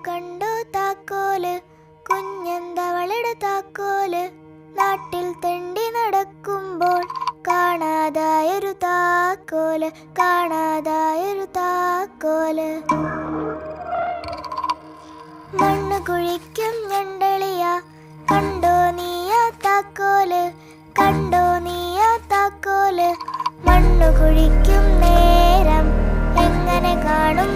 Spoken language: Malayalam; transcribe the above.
കണ്ടോ താക്കോല്, കുഞ്ഞന്തവളുടെ താക്കോല്. നാട്ടിൽ തെണ്ടി നടക്കുമ്പോൾ കാണാതായൊരു താക്കോല്, കാണാതായൊരു താക്കോല്. മണ്ണ് കുഴിക്കും ഞണ്ടളിയ, കണ്ടോ നീയാ താക്കോല്, കണ്ടോ നീയാ താക്കോല്. മണ്ണ് കുഴിക്കും നേരം എങ്ങനെ കാണും